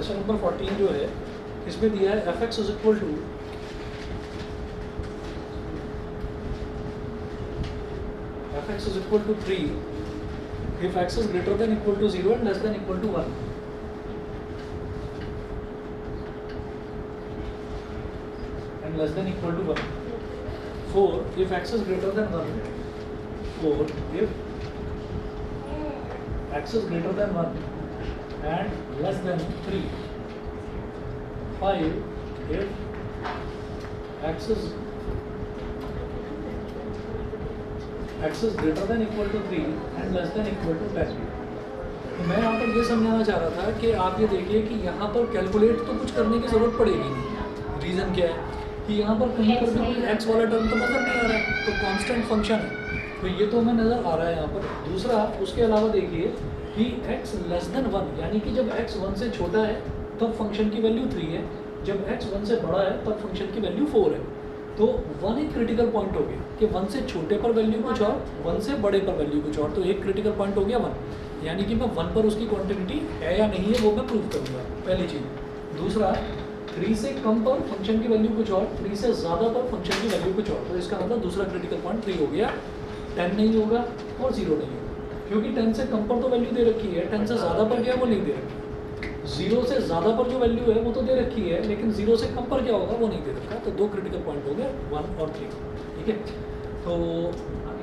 Question number 14 जो है इसमें दिया है F x is equal to x is equal to 3 if x is greater than equal to 0 and less than equal to 1. And less than equal to 1. 4 if x is greater than 1. 4 if x is greater than 1 and less than 3. 5 if x is greater than equal to 3 and less than equal to 10. तो मैं यहाँ पर ये समझाना चाह रहा था कि आप ये देखिए कि यहाँ पर कैलकुलेट तो कुछ करने की ज़रूरत पड़ेगी नहीं। रीज़न क्या है कि यहाँ पर कहीं पर भी कोई x वाला टर्म तो नज़र नहीं आ रहा है, तो कांस्टेंट फंक्शन है, तो ये तो हमें नज़र आ रहा है यहाँ पर। दूसरा उसके अलावा देखिए कि x लेस देन 1 यानी कि जब x 1 से छोटा है तब फंक्शन की वैल्यू 3 है, जब x 1 से बड़ा है तब फंक्शन की वैल्यू 4 है। तो 1 एक क्रिटिकल पॉइंट हो गया कि 1 से छोटे पर वैल्यू कुछ और 1 से बड़े पर वैल्यू कुछ और, तो एक क्रिटिकल पॉइंट हो गया 1, यानी कि मैं 1 पर उसकी क्वांटिटी है या नहीं है वो मैं प्रूव करूँगा, पहली चीज़। दूसरा 3 से कम पर फंक्शन की वैल्यू कुछ और, 3 से ज़्यादा पर फंक्शन की वैल्यू कुछ और, तो इसका मतलब दूसरा क्रिटिकल पॉइंट 3 हो गया, 10 नहीं होगा और 0 नहीं होगा, क्योंकि 10 से कम पर तो वैल्यू दे रखी है, 10 से ज़्यादा पर क्या है वो नहीं दे रखी। 0 से ज़्यादा पर जो वैल्यू है वो तो दे रखी है, लेकिन 0 से कम पर क्या होगा वो नहीं दे रखा, तो 2 क्रिटिकल पॉइंट हो गए 1 और 3, ठीक है। तो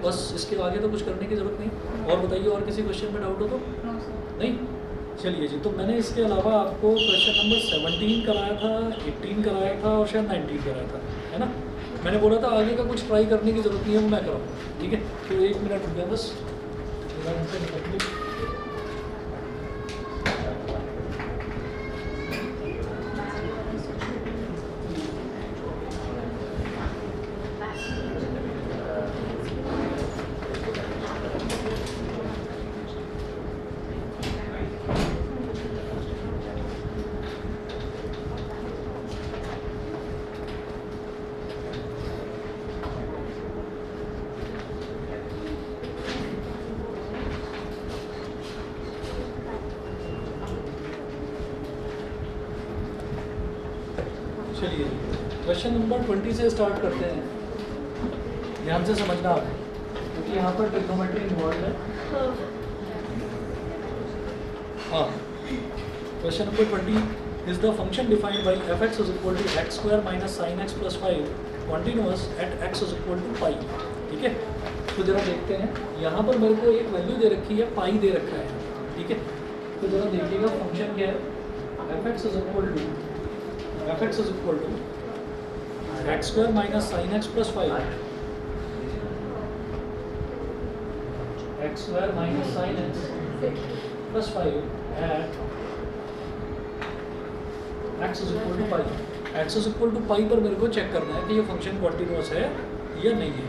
बस इसके आगे तो कुछ करने की ज़रूरत नहीं। और बताइए और किसी क्वेश्चन में डाउट हो तो नहीं? चलिए जी, तो मैंने इसके अलावा आपको क्वेश्चन नंबर 17 कराया था, 18 कराया था और शायद 19 कराया था, है ना। मैंने बोला था आगे का कुछ ट्राई करने की ज़रूरत नहीं है, वो मैं कराऊँगा, ठीक है। तो 1 मिनट रुक गया बस, चलिए क्वेश्चन नंबर 20 से स्टार्ट करते हैं। ध्यान से समझना आप, क्योंकि यहाँ पर ट्रिग्नोमेट्री इन्वॉल्व है। हाँ, question number 20 is the function defined by f x is equal to x square minus sine x plus 5 continuous at x is equal to pi, ठीक है। तो जरा देखते हैं, यहाँ पर मेरे को एक वैल्यू दे रखी है, पाई दे रखा है, ठीक है। तो जरा देखिएगा फंक्शन क्या है, F x is equal to x square minus sine x plus 5, x square minus sine x plus 5 at x is equal to pi. X is equal to pi पर मेरे को चेक करना है कि ये फंक्शन कॉन्टिन्यूअस है या नहीं है।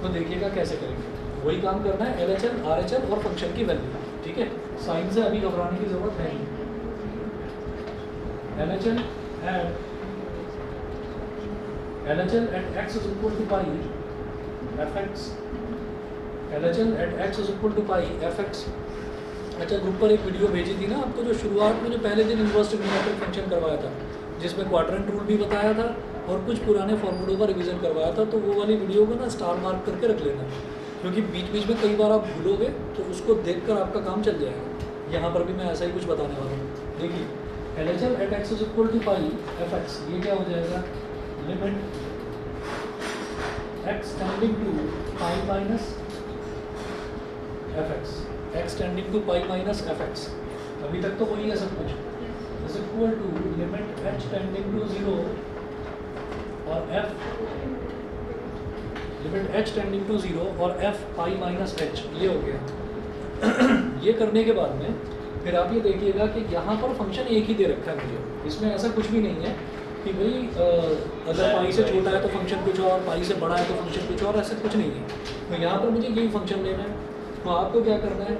तो देखिएगा कैसे करेंगे, वही काम करना है, LHL RHL और फंक्शन की वैल्यू, ठीक है। साइन से अभी घबराने की जरूरत है नहीं। LHL at x is equal to pi fx, LHL at x is equal to pi fx। अच्छा, ग्रुप पर एक वीडियो भेजी थी ना आपको, जो शुरुआत में जो पहले दिन इन्वर्स ट्रिग्नोमेट्रिक फंक्शन करवाया था, जिसमें क्वाड्रेंट रूल भी बताया था और कुछ पुराने फॉर्मूलों का रिवीजन करवाया था। तो वो वाली वीडियो को ना स्टार मार्क करके रख लेना, क्योंकि बीच बीच में कई बार आप भूलोगे तो उसको देखकर आपका काम चल जाएगा। यहाँ पर भी मैं ऐसा ही कुछ बताने वाला हूँ। देखिए LHL at x is equal to pi fx, ये क्या हो जाएगा, limit x tending to pi minus fx, x tending to pi minus fx, अभी तक तो वही है सब कुछ, is equal to limit h tending to 0 और f, limit h tending to 0 और f pi माइनस h, ये हो गया। ये करने के बाद में फिर आप ये देखिएगा कि यहाँ पर फंक्शन एक ही दे रखा है मुझे, इसमें ऐसा कुछ भी नहीं है कि भाई अगर पाई से छोटा है तो फंक्शन कुछ और, पाई से बड़ा है तो फंक्शन कुछ और, ऐसा कुछ नहीं है। तो यहाँ पर मुझे यही फंक्शन लेना है। तो आपको क्या करना है,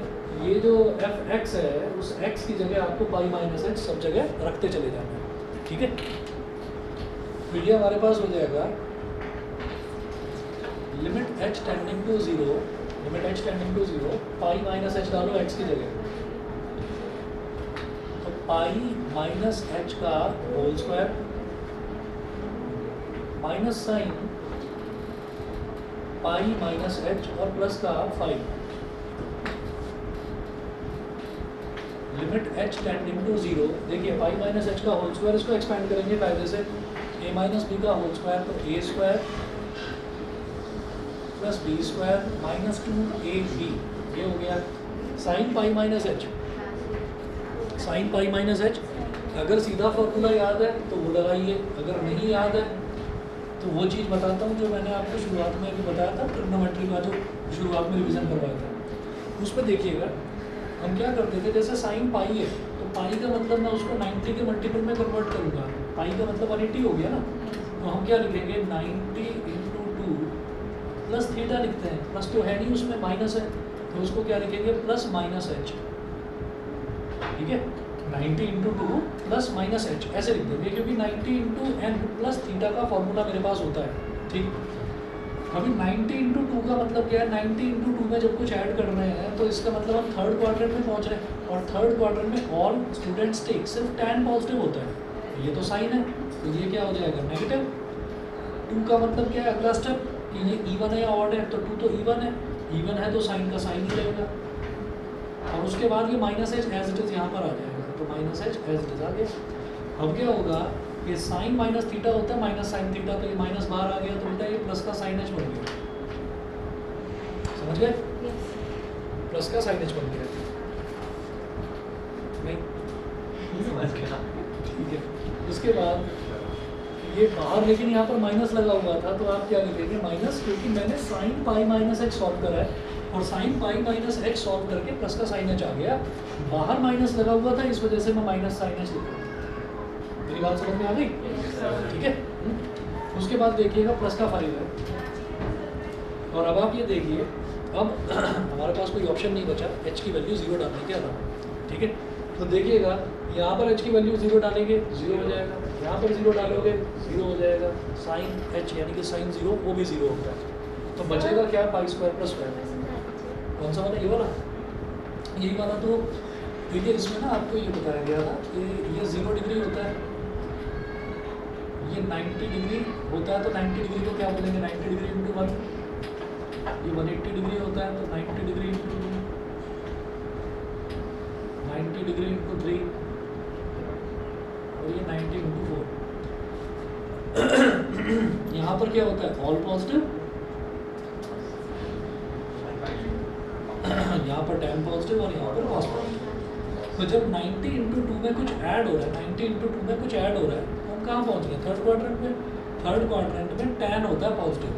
ये जो एफ एक्स है उस एक्स की जगह आपको पाई माइनस एच सब जगह रखते चले जाना है, ठीक है। फिर ये हमारे पास हो जाएगा limit H tending to 0, limit H tending to 0 pi minus h डालो एक्स की जगह, तो पाई माइनस एच का whole square minus sine pi minus h और प्लस का 5 लिमिट एच टेंडिंग टू 0। देखिए पाई माइनस एच का होल स्क्वायर, इसको एक्सपेंड करेंगे फायदे से, ए माइनस बी का होल स्क्वायर तो a square plus b square minus 2ab, ये हो गया sign pi minus H. Sign pi minus H अगर सीधा फॉर्मूला याद है तो वो लगाइए, अगर नहीं याद है तो वो चीज़ बताता हूँ जो मैंने आपको शुरुआत में भी बताया था, ट्रिग्नोमेट्री का जो शुरुआत में रिवीजन करवाया था। उस पर देखिएगा हम क्या करते थे, जैसे साइन पाई है तो पाई का मतलब मैं उसको 90 के मल्टीपल में कन्वर्ट करूँगा, पाई का मतलब 180 हो गया ना, तो हम क्या लिखेंगे 90 इंटू 2 प्लस थीटा लिखते हैं, प्लस तो है नहीं उसमें माइनस है, तो उसको क्या लिखेंगे प्लस माइनस एच, ठीक है 90 इंटू 2 प्लस माइनस एच ऐसे लिख देंगे, क्योंकि 90 इंटू एन प्लस थीटा का फॉर्मूला मेरे पास होता है, ठीक। अभी 90 इंटू 2 का मतलब क्या है, 90 इंटू 2 में जब कुछ ऐड कर रहे हैं तो इसका मतलब हम थर्ड क्वाड्रेंट में पहुंच रहे हैं, और थर्ड क्वाड्रेंट में ऑल स्टूडेंट्स टेक सिर्फ tan पॉजिटिव होता है, ये तो साइन है, तो ये क्या हो जाएगा नेगेटिव। 2 का मतलब क्या है अगला स्टेप कि ये इवन है या ऑड है, तो 2 तो इवन है, इवन है तो साइन का साइन ही रहेगा, और उसके बाद ये minus h as it is यहाँ पर आ जाएगा, तो minus h as it is आ गया। अब क्या होगा, ये साइन माइनस थीटा होता है माइनस साइन थीटा, तो ये माइनस बाहर आ गया, तो बेटा ये प्लस का साइन एच बन गया, समझ गए, प्लस का साइन एच बन गया, नहीं समझ गया, ठीक है। उसके बाद ये बाहर लेकिन यहाँ पर माइनस लगा हुआ था, तो आप क्या लिखेंगे माइनस, क्योंकि मैंने sign pi minus H solve करा है, और sine pi minus H solve करके प्लस का साइन एच आ गया, बाहर माइनस लगा हुआ था इस वजह से मैं माइनस साइन एच लिख रहा हूँ। मेरी बात समझ में आ गई, ठीक है। उसके बाद देखिएगा प्लस का 5 है, और अब आप ये देखिए, अब हमारे पास कोई ऑप्शन नहीं बचा एच की वैल्यू 0 डालने के अलावा, ठीक है। तो देखिएगा यहाँ पर एच की वैल्यू 0 डालेंगे 0 हो जाएगा, यहाँ पर 0 डालोगे 0 हो जाएगा, साइन एच यानी कि साइन 0 वो भी 0 होता है, तो बचेगा क्या पाई स्क्वायर प्लस स्क्वायर, कौन सा वाला, ये वाला, यही वाला। तो देखिए इसमें ना आपको ये बताया गया था कि ये 0 डिग्री होता है, ये 90 डिग्री होता है, तो 90 डिग्री को क्या बोलेंगे 90 डिग्री इंटू 1, ये 180 डिग्री होता है, तो 90 डिग्री इंटू 2, 90 डिग्री इंटू 3, और ये 90 इंटू 4। यहाँ पर क्या होता है ऑल पॉजिटिव, यहाँ पर tan पॉजिटिव और यहाँ पर cos पॉजिटिव। तो जब 90 इंटू 2 में कुछ ऐड हो रहा है, 90 इंटू 2 में कुछ ऐड हो रहा है, तो हम कहाँ पहुँच गए थर्ड क्वाड्रेंट में। थर्ड क्वाड्रेंट में tan होता है पॉजिटिव,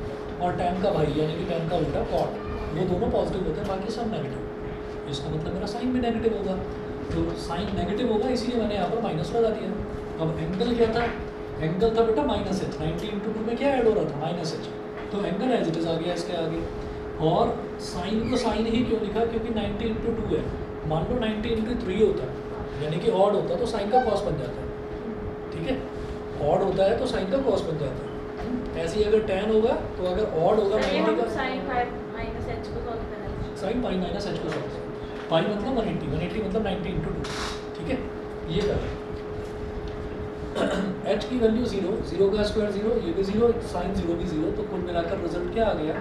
और tan का भाई यानी कि tan का उल्टा cot, वो दोनों पॉजिटिव होते हैं, बाकी सब नेगेटिव। इसका मतलब मेरा साइन भी नेगेटिव होगा, तो साइन नेगेटिव होगा, इसीलिए मैंने यहाँ पर माइनस लगा दिया। अब एंगल क्या था, एंगल था बेटा माइनस एच, 90 इंटू 2 में क्या ऐड हो रहा था माइनस एच, तो एंगल एज इट इज आ गया इसके आगे। और साइन को साइन ही क्यों लिखा, क्योंकि 90 इंटू 2 है, मान लो 90 इंटू 3 होता है यानी कि ऑड होता है, तो साइन का कॉस बन जाता है, ठीक है। ऑड होता है तो साइन का कॉस बन जाता है। ऐसे ही अगर tan होगा तो अगर ऑड होगा 90 का साइन पाई माइनस एच को सॉल्व करना है, साइन पाई माइनस एच को सॉल्व करें, पाई मतलब 180 मतलब 90 इंटू 2, ठीक है, ये कर एच की वैल्यू 0, 0 का स्क्वायर 0, ये भी 0, साइन 0 भी 0, तो कुल मिलाकर रिजल्ट क्या आ गया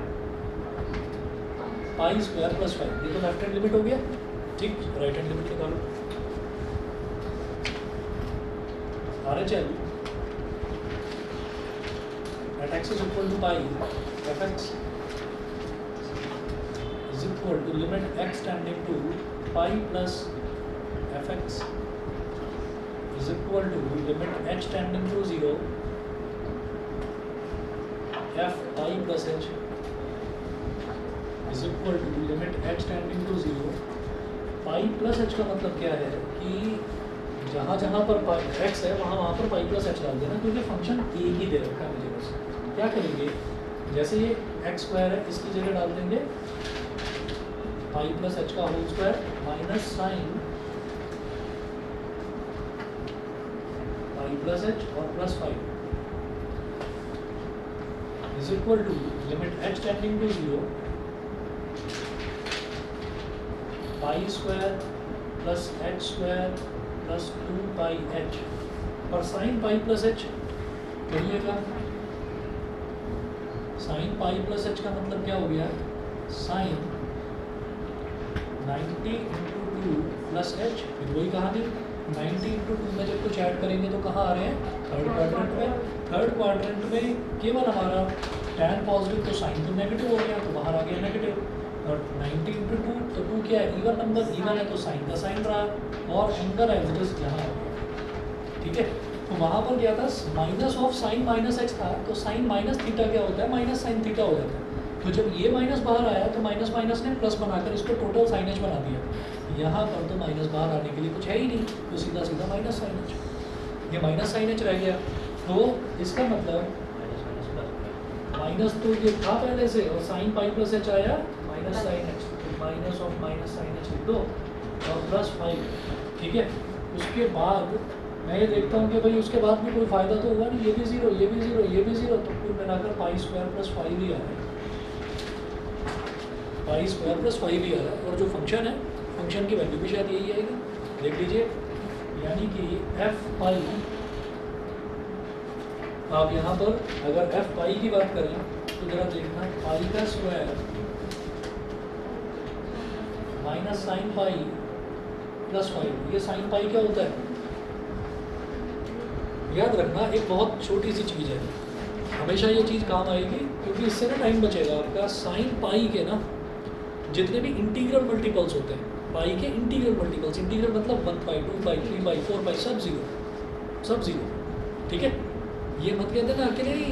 पाई स्क्वायर प्लस 5। ये तो लेफ्ट हैंड लिमिट हो गया, ठीक, राइट हैंड लिमिट निकालो, RHL at x is equal to pi fx is equal to limit x tending to pi plus fx is equal to limit h tending to 0 f pi plus h is equal to limit h tending to 0 pi plus h का मतलब क्या है कि जहाँ जहाँ पर x है वहाँ पर पाई प्लस एच डाल देना, क्योंकि फंक्शन एक ही दे रखा है मुझे। बस क्या करेंगे, जैसे ये एक्स स्क्वायर है इसकी जगह डाल देंगे पाई प्लस एच का whole square minus sine pi plus h और plus 5 is equal to limit H tending to 0 pi square plus h square plus 2 pi h, और साइन पाई प्लस एच करिएगा। Sine pi plus h का मतलब क्या हो गया, sign 90 into 2 plus H, फिर वही कहानी 90 इंटू 2 में जब कुछ ऐड करेंगे तो कहाँ आ रहे हैं, थर्ड क्वाड्रेंट में। थर्ड क्वाड्रेंट में केवल हमारा टैन पॉजिटिव तो साइन तो नेगेटिव हो गया, तो बाहर आ गया नेगेटिव। और 90 इंटू 2 तो 2 क्या है, इवन नंबर, इवन है तो साइन का साइन रहा, और एंगल एवरेज यहाँ हो गया। ठीक है, तो वहाँ पर क्या था, minus of sine minus x था, तो साइन माइनस थीटा क्या होता है, माइनस साइन थीटा हो जाता है। तो जब ये माइनस बाहर आया तो माइनस माइनस ने प्लस बनाकर इसको टोटल साइन एच बना दिया। यहाँ पर तो माइनस बाहर आने के लिए कुछ है ही नहीं, तो सीधा सीधा माइनस साइन एच, ये माइनस साइन एच रह गया। तो इसका मतलब माइनस तो ये था पहले से, और साइन पाई प्लस एच आया minus sine H, minus of minus sine H लिख दो और प्लस 5। ठीक है, उसके बाद मैं ये देखता हूँ कि भाई उसके बाद भी कोई फ़ायदा तो हुआ नहीं, ये भी ज़ीरो, ये भी ज़ीरो, ये भी ज़ीरो, तो कुल मिलाकर पाई स्क्वायर प्लस 5 ही आ रहा है, पाई स्क्वायर प्लस 5 ही आ रहा है। और जो फंक्शन है, फंक्शन की वैल्यू भी शायद यही आएगी, देख लीजिए, यानी कि एफ पाई, आप यहाँ पर अगर एफ पाई की बात करें तो जरा देखना, पाई का square minus sine pi plus 5, ये साइन पाई क्या होता है, याद रखना, एक बहुत छोटी सी चीज़ है, हमेशा ये चीज़ काम आएगी, क्योंकि इससे ना टाइम बचेगा आपका। साइन पाई के ना जितने भी इंटीग्रल मल्टीपल्स होते हैं, पाई के इंटीग्रल मल्टीपल्स, इंटीग्रल मतलब 1 पाई 2 पाई 3 पाई 4 पाई, सब जीरो, सब जीरो। ठीक है, ये मत कहते ना कि नहीं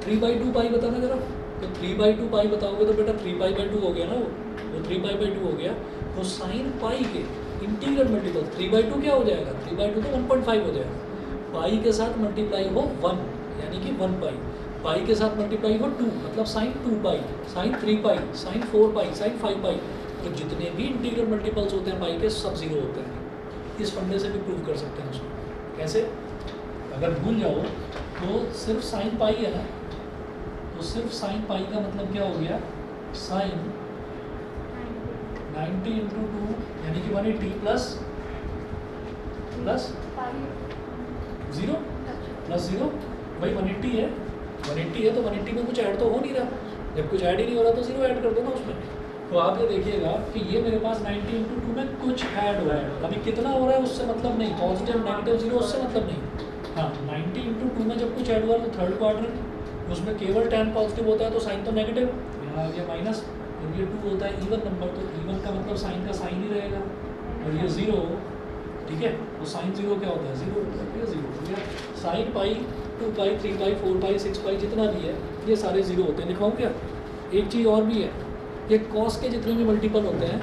3/2 पाई बताना जरा, तो 3/2 पाई बताओगे तो बेटा 3 पाई/2 हो गया ना, वो 3 पाई/2 हो गया। तो साइन पाई के इंटीग्रल मल्टीपल 3/2 क्या हो जाएगा, 3/2 तो 1.5 हो जाएगा। पाई के साथ मल्टीप्लाई हो 1, यानी कि 1 पाई, पाई के साथ मल्टीप्लाई हो 2, मतलब साइन 2 पाई, साइन 3 पाई, साइन 4 पाई, साइन 5 पाई। तो जितने भी इंटीग्रल मल्टीपल्स होते हैं पाई के, सब जीरो होते हैं। इस फंडे से भी प्रूव कर सकते हैं उसको। कैसे, अगर भूल जाओ तो सिर्फ साइन पाई है ना, तो सिर्फ साइन पाई का मतलब क्या हो गया, साइन 90 इंटू 2 यानी कि 180 प्लस 0 प्लस 0, भाई 180 है, 180 है तो 180 में कुछ ऐड तो हो नहीं रहा, जब कुछ ऐड ही नहीं हो रहा तो 0 ऐड कर दो ना उसमें। तो आप ये देखिएगा कि ये मेरे पास 90 इंटू 2 में कुछ ऐड हुआ है, अभी कितना हो रहा है उससे मतलब नहीं, पॉजिटिव नेगेटिव 0 उससे मतलब नहीं। हाँ, 90 इंटू 2 में जब कुछ ऐड हुआ तो थर्ड क्वाड्रेंट, उसमें केवल टैन पॉजिटिव होता है तो साइन तो नेगेटिव, यहाँ आ गया माइनस। जब ये 2 होता है इवन नंबर, तो इवन का मतलब साइन का साइन ही रहेगा, और ये 0, ठीक है, तो साइन 0 क्या होता है, 0 होता है, 0 हो गया। साइन पाई 2 पाई 3 पाई 4 पाई 6 पाई जितना भी है, ये सारे 0 होते हैं। लिखवाऊँ क्या, एक चीज़ और भी है, ये कॉस के जितने भी मल्टीपल होते हैं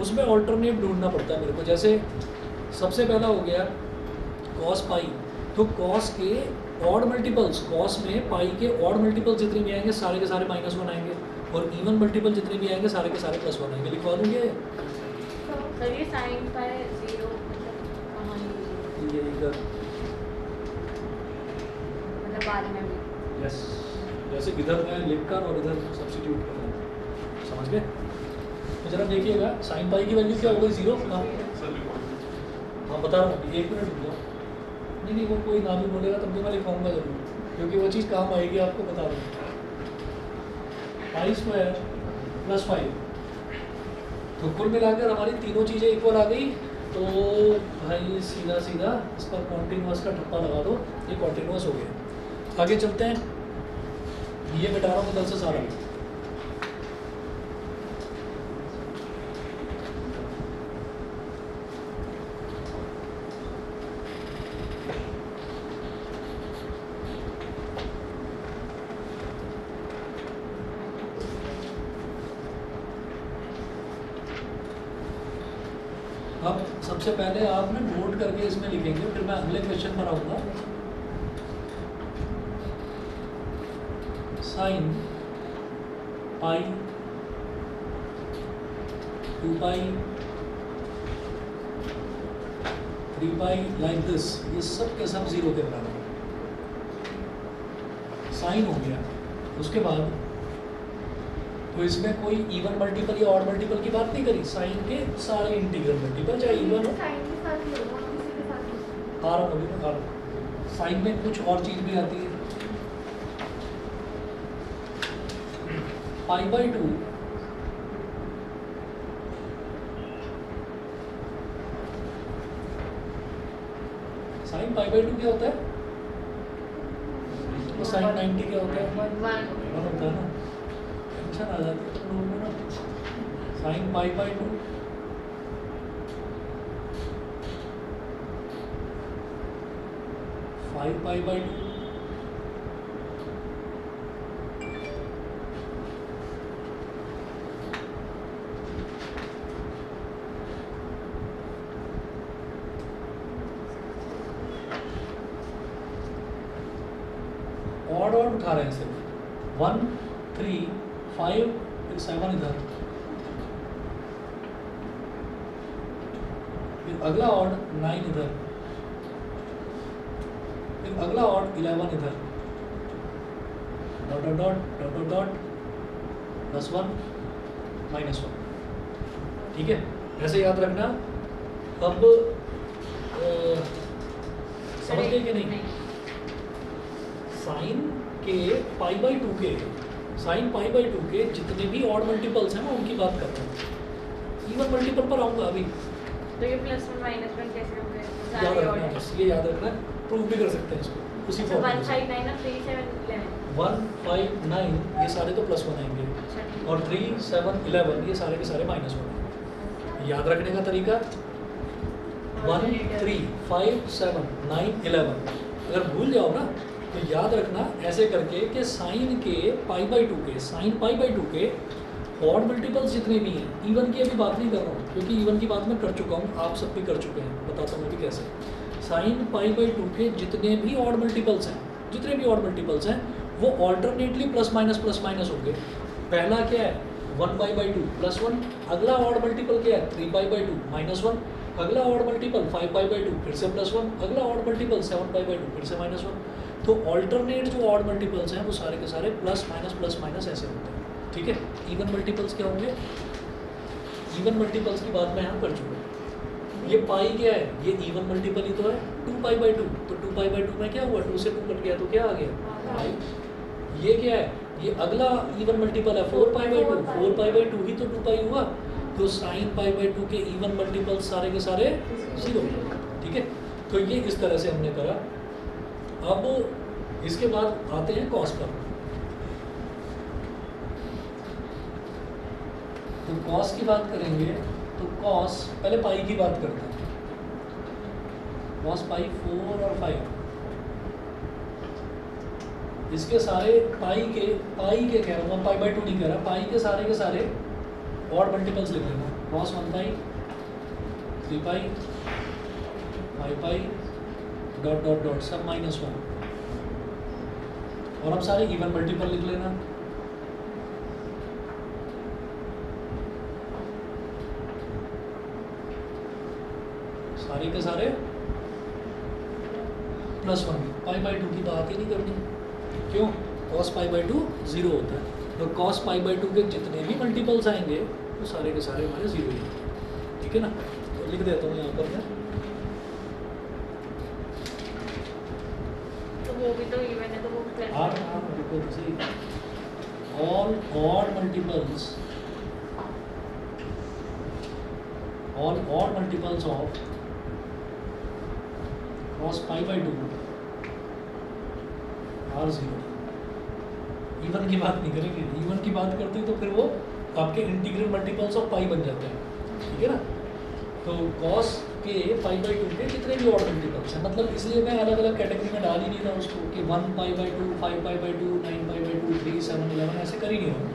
उसमें ऑल्टरनेट ढूंढना पड़ता है मेरे को। जैसे सबसे पहला हो गया कॉस पाई, तो कॉस के ऑड मल्टीपल्स, कॉस में पाई के ऑड मल्टीपल्स जितने भी आएंगे सारे के सारे -1 आएंगे, और इवन मल्टीपल जितने भी आएंगे सारे के सारे +1 आएंगे। लिखवा दूँगे सर ये साइन पाई 0 कहाँ ये इधर, मतलब बाद में भी, यस, जैसे इधर मैं लिखकर और इधर सब्स्टिट्यूट कर रहा हूँ, समझ गए। तो जरा देखिएगा साइन पाई की वैल्यू क्या हो गई, 0। हाँ बता रहा हूँ, 1 मिनट रुक जाओ। नहीं वो कोई ना भी बोलेगा तब भी मैं लिखवाऊँगा जरूर, क्योंकि वो चीज़ काम आएगी, आपको बता रहा हूँ। पाई स्क्वायर प्लस 5, तो कुल मिलाकर हमारी तीनों चीज़ें इक्वल आ गई। तो भाई सीधा सीधा इस पर कॉन्टिन्यूस का ठप्पा लगा दो, ये कॉन्टिन्यूस हो गया। आगे चलते हैं, ये मिटा रहा हूँ कल से सारा। अब सबसे पहले आप ना नोट करके इसमें लिखेंगे, फिर मैं अगले क्वेश्चन पर आऊँगा। Sine pi 2 pi 3 pi like this, ये सब के सब 0 के बराबर साइन हो गया। उसके बाद तो इसमें कोई इवन मल्टीपल या ऑड मल्टीपल की बात नहीं करी, साइन के सारे इंटीग्रल मल्टीपल चाहे इवन हो। साइन के साथ ही होगा, किसी आ रहा हूँ अभी मैं, आ रहा हूँ। साइन में कुछ और चीज़ भी आती है, π/2 साइन π/2 क्या होता है? तो साइन 90 क्या होता है? 1 वन होता है ना, टेंशन आ जाती है तुम लोगों को ना। साइन π/2 5π/2 ऑड ऑड उठा रहे हैं सिर्फ 1 3 5 फिर 7 इधर, फिर अगला ऑड 9 इधर, फिर अगला ऑड 11 इधर, dot dot dot dot dot dot +1 -1। ठीक है, ऐसे याद रखना। अब समझ गए कि नहीं? साइन के π/2 के, साइन π/2 के जितने भी ऑड मल्टीपल्स हैं मैं उनकी बात कर रहा हूँ। इवन मल्टीपल पर आऊँगा अभी, तो ये +1 -1 कैसे होंगे? याद सारे रखना, ऑर्डर बस ये याद रखना, प्रूव भी कर सकते हैं इसको उसी अच्छा, फॉर्मूले 1 से। 5 9 और 3 7 11 1 5 9 ये सारे तो +1 आएंगे, अच्छा ठीक और 3 7 11 ये सारे के सारे -1 आएंगे। याद रखने का तरीका 1 3 5 7 9 11, अगर भूल जाओ ना तो याद रखना ऐसे करके कि साइन के π/2 के, साइन π/2 के ऑड मल्टीपल्स जितने भी हैं, इवन की अभी बात नहीं कर रहा हूँ क्योंकि इवन की बात मैं कर चुका हूँ, आप सब भी कर चुके हैं, बताता हूँ अभी कैसे। साइन π/2 के जितने भी ऑड मल्टीपल्स हैं, जितने भी ऑड मल्टीपल्स हैं वो ऑल्टरनेटली +- होंगे। पहला क्या है 1π/2 +1, अगला ऑड मल्टीपल क्या है 3π/2 -1, अगला ऑड मल्टीपल 5π/2 फिर से +1, अगला ऑड मल्टीपल 7π/2 फिर से -1। तो ऑल्टरनेट जो ऑड मल्टीपल्स हैं वो सारे के सारे +- ऐसे होते हैं। ठीक है, इवन मल्टीपल्स क्या होंगे? इवन मल्टीपल्स की बात मैं यहाँ कर चुका हूँ। ये पाई क्या है? ये इवन मल्टीपल ही तो है 2π/2, तो 2π/2 में क्या हुआ, 2 से 2 कट गया तो क्या आ गया पाई। ये क्या है? ये अगला इवन मल्टीपल है 4π/2, 4π/2 ही तो 2π हुआ, तो साइन π/2 के इवन मल्टीपल्स सारे के सारे 0। ठीक है, तो ये इस तरह से हमने करा। अब इसके बाद आते हैं कॉस पर। तो कॉस की बात करेंगे तो कॉस, पहले पाई की बात करते हैं। कॉस पाई 4 और 5, इसके सारे पाई के कह रहा हूँ, π/2 नहीं कह रहा, पाई के सारे ऑड मल्टीपल्स लिख लेना। कॉस 1π 3π 5π डॉट डॉट डॉट सब -1, और अब सारे इवन मल्टीपल लिख लेना। सारे के सारे +1, π/2 की बात ही नहीं करनी। क्यों? cos π/2 0 होता है, तो cos π/2 के जितने भी मल्टीपल्स आएंगे वो सारे के सारे हमारे 0 ही हैं। ठीक है ना, तो लिख देता हूँ यहाँ पर मैं। तो वो भी तो इवन है, तो वो +1 all odd multiples of cos π/2 are 0। Even की बात नहीं करेंगे, इवन की बात करते हैं तो फिर वो आपके इंटीग्रल मल्टीपल्स ऑफ पाई बन जाते हैं। ठीक है ना, तो cos के π/2 के जितने भी ऑड मल्टीपल्स हैं, मतलब इसलिए मैं अलग अलग कैटेगरी में डाल ही नहीं रहा उसको कि 1π/2 5π/2 9π/2 3 7 11 ऐसे कर ही नहीं रहा हूँ।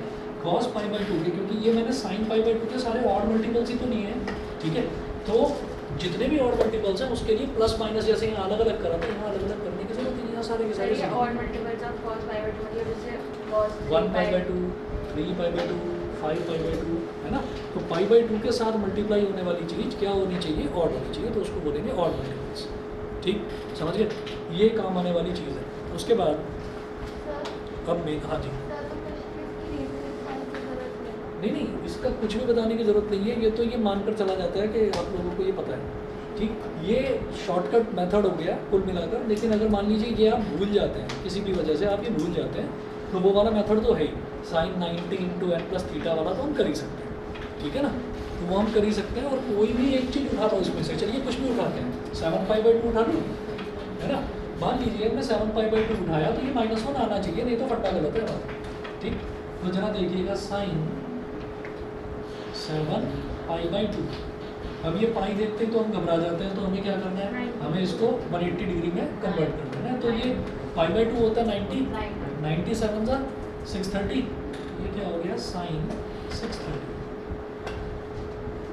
cos π/2 के, क्योंकि ये मैंने sin π/2 के सारे ऑड मल्टीपल्स ही तो नहीं है। ठीक है, तो जितने भी ऑड मल्टीपल्स हैं उसके लिए +- जैसे यहाँ अलग अलग करा था, यहाँ अलग अलग करने की जरूरत नहीं, यहाँ सारे के सारे ऑड मल्टीपल्स ऑफ cos π/2 मतलब जैसे cos 1π/2 3π/2 5π/2 है ना। तो π/2 के साथ मल्टीप्लाई होने वाली चीज़ क्या होनी चाहिए? ऑड होनी चाहिए, तो उसको बोलेंगे ऑड मल्टीपल्स। ठीक, समझ गए? ये काम आने वाली चीज़ है। उसके बाद अब मैं, हाँ जी, नहीं इसका कुछ भी बताने की ज़रूरत नहीं है, ये तो ये मानकर चला जाता है कि आप लोगों को ये पता है। ठीक, ये शॉर्टकट मेथड हो गया कुल मिलाकर। लेकिन अगर मान लीजिए ये आप भूल जाते हैं, किसी भी वजह से आप ये भूल जाते हैं, तो वो वाला मेथड तो है ही, sine 90 into n plus theta वाला तो हम कर ही सकते हैं, ठीक है ना। तो वो हम कर ही सकते हैं, और कोई भी एक चीज़ उठा लो इसमें से, चलिए कुछ भी उठाते हैं, 7π/2 उठा लो, है ना। मान लीजिए मैं 7π/2 उठाया तो ये -1 आना चाहिए, नहीं तो फट्टा गलत है हमारा, ठीक। तो जरा देखिएगा साइन 7π/2, अब ये पाई देखते हैं तो हम घबरा जाते हैं, तो हमें क्या करना है, हमें इसको 180 डिग्री में कन्वर्ट कर देना है। तो ये π/2 होता है 90, 97 सा 630, ये क्या हो गया साइन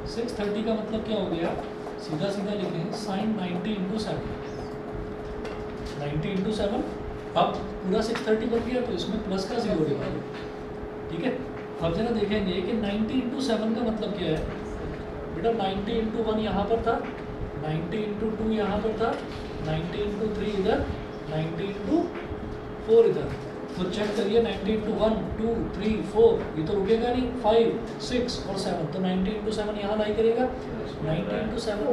630 का मतलब क्या हो गया, सीधा सीधा लिखें साइन 90 इंटू 7, 90 इंटू 7, अब पूरा 630 बन गया, तो इसमें प्लस का 0 डिवाइड, ठीक है। अब जरा देखेंगे कि 90 इंटू 7 का मतलब क्या है बेटा, 90 इंटू 1 यहाँ पर था, 90 इंटू 2 यहाँ पर था, 90 इंटू 3 इधर, 90 इंटू 4 इधर। तो चेक करिए 90 इंटू 1 2 3 4, ये तो रुकेगा नहीं, 5 6 और 7, तो 90 इंटू 7 यहाँ लाई करेगा, 90 इंटू 7 में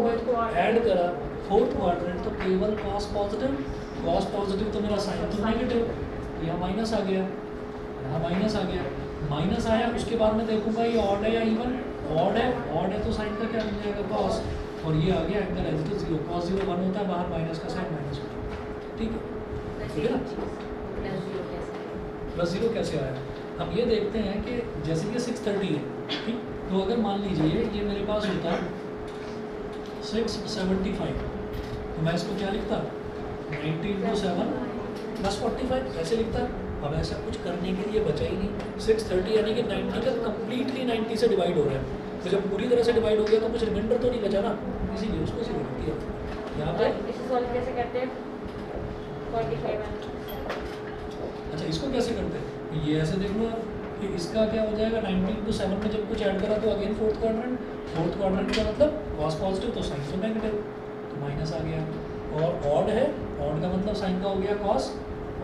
ऐड करा फोर्थ क्वाड्रेंट, तो केवल कॉस पॉजिटिव तो मेरा साइन तो नेगेटिव, यहाँ माइनस आ गया, यहाँ माइनस आ गया, माइनस आया, उसके बाद मैं देखूंगा ये ऑड है या इवन, ऑड है तो साइन का क्या मिल जाएगा कॉस, और ये आ गया angle as it is 0, cos 0 1 होता है, बाहर माइनस का साइन माइनस होता है, ठीक है, ठीक है ना। +0 कैसे आया, अब ये देखते हैं कि जैसे कि 630 है, ठीक, तो अगर मान लीजिए ये मेरे पास होता 675, तो मैं इसको क्या लिखता 90 इंटू 7 प्लस 45 ऐसे लिखता। अब ऐसा कुछ करने के लिए बचा ही नहीं, 630 यानी कि 90 का कम्प्लीटली 90 से डिवाइड हो रहा है, तो जब पूरी तरह से डिवाइड हो गया तो कुछ रिमाइंडर तो नहीं बचा ना, इसीलिए उसको 0 लिख दिया। यहाँ पर इसे सॉल्व कैसे करते हैं, 45 अच्छा इसको कैसे करते हैं, ये ऐसे देख लो कि इसका क्या हो जाएगा, 90 इंटू 7 में जब कुछ ऐड करा तो अगेन फोर्थ क्वाड्रेंट का मतलब कॉस पॉजिटिव तो साइन तो नेगेटिव, तो माइनस आ गया, और ऑड है, ऑड का मतलब साइन का हो गया कॉस,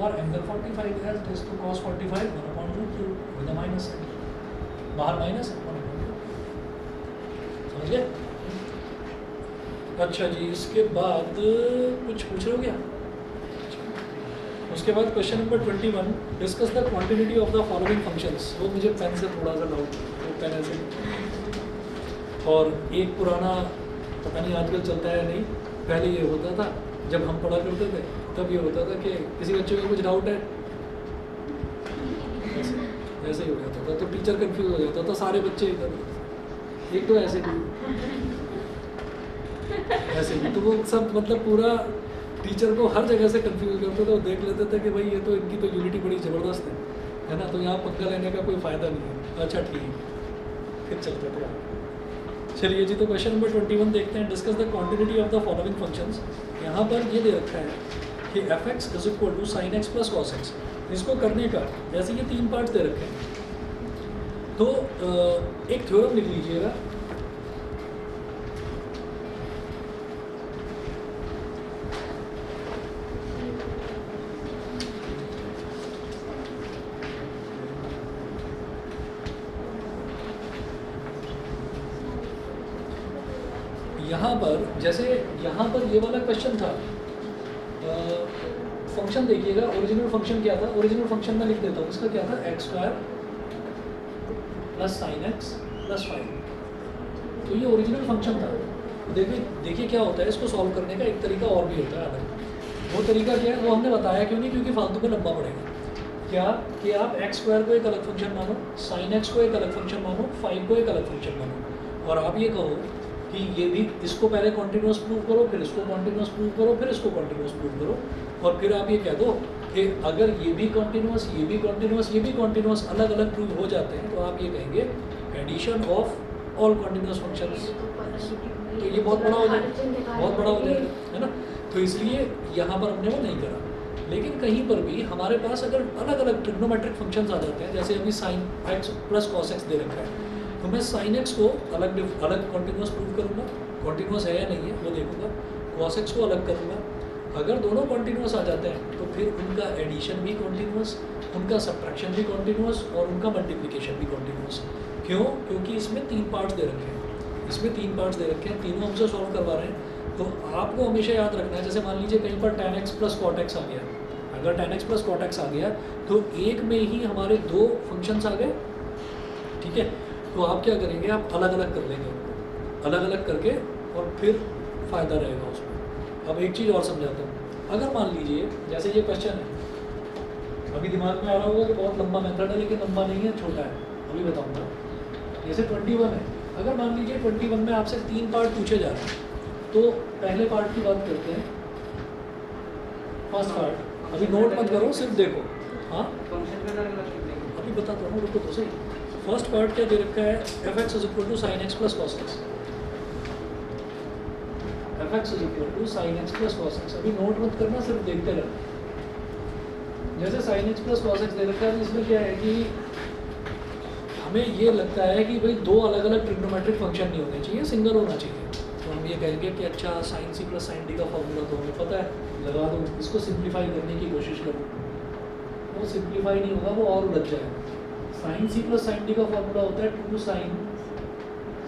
और एंगल 45 है तो cos 45 1/2 with a minus sign, बाहर माइनस है, समझ गए। अच्छा जी, इसके बाद कुछ पूछ रहे हो क्या, उसके बाद question number 21, discuss the quantity of the following functions. वो मुझे पेन से थोड़ा सा डाउट, वो पेन ऐसे, और एक पुराना पता नहीं आजकल चलता है नहीं, पहले ये होता था जब हम पढ़ा करते थे, तब ये होता था कि किसी बच्चे को कुछ डाउट है, ऐसे ही हो जाता था, तो टीचर कंफ्यूज हो जाता था, सारे बच्चे इधर, एक तो ऐसे भी ऐसे भी, तो वो सब मतलब पूरा टीचर को हर जगह से कंफ्यूज करते थे, वो देख लेते थे कि भाई ये तो इनकी तो यूनिटी बड़ी ज़बरदस्त है ना, तो यहाँ पंगा लेने का कोई फ़ायदा नहीं है। अच्छा ठीक, फिर चलते थे। चलिए जी, तो क्वेश्चन नंबर 21 देखते हैं, discuss the quantity of the following functions. यहाँ पर ये दे रखा है कि f(x) = sin x + cos x। इसको करने का जैसे ये 3 पार्ट दे रखे हैं, तो एक थ्योरम लिख लीजिएगा, यहाँ पर जैसे यहाँ पर ये वाला क्वेश्चन था, फंक्शन देखिएगा, ओरिजिनल फंक्शन क्या था, ओरिजिनल फंक्शन में लिख देता हूँ, इसका क्या था x² + sin x + 5, तो ये ओरिजिनल फंक्शन था। देखिए क्या होता है, इसको सॉल्व करने का एक तरीका और भी होता है अलग। वो तरीका क्या है वो हमने बताया क्यों नहीं, क्योंकि फालतू में लंबा पड़ेगा। क्या कि आप x² को एक अलग फंक्शन मानो, sin x को एक अलग फंक्शन मानो, 5 को एक अलग फंक्शन मानो, और आप ये कहो कि ये भी, इसको पहले कॉन्टिन्यूस प्रूव करो, फिर इसको कॉन्टिन्यूस प्रूव करो, फिर इसको कॉन्टिन्यूस प्रूव करो, और फिर आप ये कह दो कि अगर ये भी कॉन्टिन्यूस, ये भी कॉन्टिन्यूस, ये भी कॉन्टिन्यूस अलग अलग प्रूव हो जाते हैं, तो आप ये कहेंगे addition of all continuous functions. तो ये बहुत बड़ा हो जाएगा, बहुत बड़ा हो जाएगा, है ना। तो इसलिए यहाँ पर हमने वो नहीं करा। लेकिन कहीं पर भी हमारे पास अगर अलग अलग ट्रिग्नोमेट्रिक फंक्शंस आ जाते हैं, जैसे अभी sin x + cos x दे रखा है, तो मैं sin x को अलग कॉन्टिन्यूस प्रूव करूँगा, कॉन्टिन्यूस है या नहीं है वो देखूँगा, cos x को अलग करूँगा। अगर दोनों कॉन्टिन्यूस आ जाते हैं तो फिर उनका एडिशन भी कॉन्टिन्यूस, उनका सब्ट्रैक्शन भी कॉन्टिन्यूस, और उनका मल्टीप्लिकेशन भी कॉन्टिन्यूस। क्यों? क्योंकि इसमें 3 पार्ट्स दे रखे हैं। इसमें 3 पार्ट्स दे रखे हैं, तीनों हमसे सॉल्व करवा रहे हैं। तो आपको हमेशा याद रखना है, जैसे मान लीजिए कहीं पर tan x plus cot x आ गया, अगर tan x plus cot x आ गया तो एक में ही हमारे 2 फंक्शंस आ गए, ठीक है। तो आप क्या करेंगे, आप अलग अलग कर लेंगे, अलग अलग करके और फिर फ़ायदा रहेगा उसमें। अब एक चीज़ और समझाता हूँ, अगर मान लीजिए जैसे ये क्वेश्चन है, अभी दिमाग में आ रहा होगा कि बहुत लंबा मेथड है, लेकिन लंबा नहीं है, छोटा है, अभी बताऊँगा। जैसे 21 है, अगर मान लीजिए 21 में आपसे 3 पार्ट पूछे जा रहे हैं, तो पहले पार्ट की बात करते हैं, फर्स्ट पार्ट। अभी नोट मत करो, सिर्फ देखो। हाँ अभी बताता हूँ, रुको तो सही। फर्स्ट पार्ट क्या दे रखा है, f(x) = sin x plus cos x, f(x) = sin x plus cos x। अभी नोट मत करना, सिर्फ देखते रहना। जैसे sin x plus cos x दे रखा है, इसमें क्या है कि हमें ये लगता है कि भाई 2 अलग अलग ट्रिग्नोमेट्रिक फंक्शन नहीं होने चाहिए, सिंगल होना चाहिए। तो हम ये कहेंगे कि अच्छा sin c plus sin d का फॉर्मूला तो हमें पता है, लगा दो, इसको सिंप्लीफाई करने की कोशिश करो। वो सिंप्लीफाई नहीं होगा, वो और उलझ जाएगा। sin c plus sin d का फॉर्मूला होता है 2 sin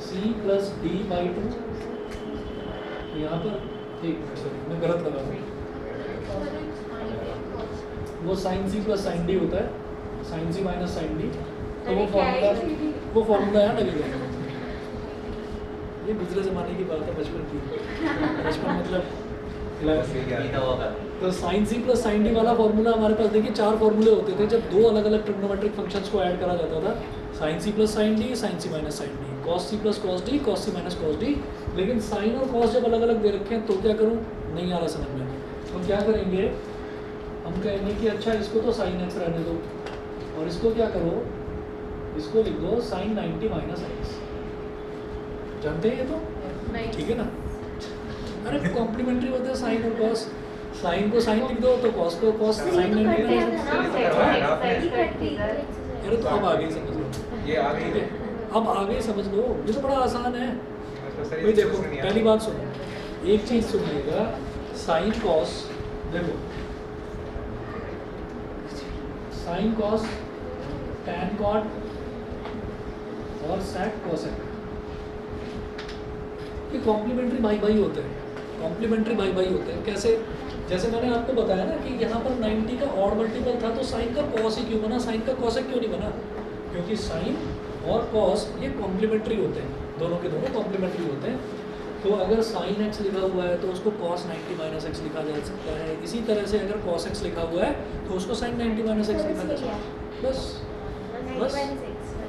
c प्लस d/2। तो यहाँ पर एक मिनट, सॉरी मैं गलत लगा रहा हूँ, वो sin c plus sin d होता है, sin c minus sin d। तो वो फॉर्मूला यहाँ लगेगा। ये गुजरे ज़माने की बात है, बचपन की, बचपन मतलब तो sin c plus sin d वाला फॉर्मूला हमारे पास देखिए 4 फॉर्मूले होते थे जब 2 अलग अलग ट्रिग्नोमेट्रिक फंक्शंस को ऐड करा जाता था। sin c plus sin d, sin c minus sin d, cos c plus cos d, cos c minus cos d। लेकिन sin और cos जब अलग अलग दे रखे हैं तो क्या करूँ, नहीं आ रहा समझ में। तो क्या करेंगे, हम कहेंगे कि अच्छा इसको तो sin x रहने दो, और इसको क्या करो, इसको लिख दो sin 90 माइनस x। जानते हैं ये तो, ठीक है ना। अरे कॉम्प्लीमेंट्री होते हैं साइन और कॉस, साइन को साइन लिख दो तो कॉस को कॉस, साइन 90 अरे तो अब आगे समझ लो, ये आ गई है। अब आगे समझ लो, ये तो बड़ा आसान है। भाई देखो पहली बात सुनो, एक चीज सुनिएगा, साइन कॉस, देखो साइन कॉस, टैन कॉट और सेक कोसेक, ये कॉम्प्लीमेंट्री भाई भाई होते हैं, कॉम्प्लीमेंट्री भाई भाई होते हैं। कैसे, जैसे मैंने आपको बताया ना कि यहाँ पर 90 का ऑड मल्टीपल था, तो साइन का कॉस ही क्यों बना, साइन का कॉसेक क्यों नहीं बना, क्योंकि साइन और कॉस ये कॉम्प्लीमेंट्री होते हैं, दोनों के दोनों कॉम्प्लीमेंट्री होते हैं। तो अगर साइन एक्स लिखा हुआ है तो उसको कॉस 90 माइनस एक्स लिखा जा सकता है। इसी तरह से अगर कॉस एक्स लिखा हुआ है तो उसको साइन 90 माइनस एक्स लिखा जा सकता है। बस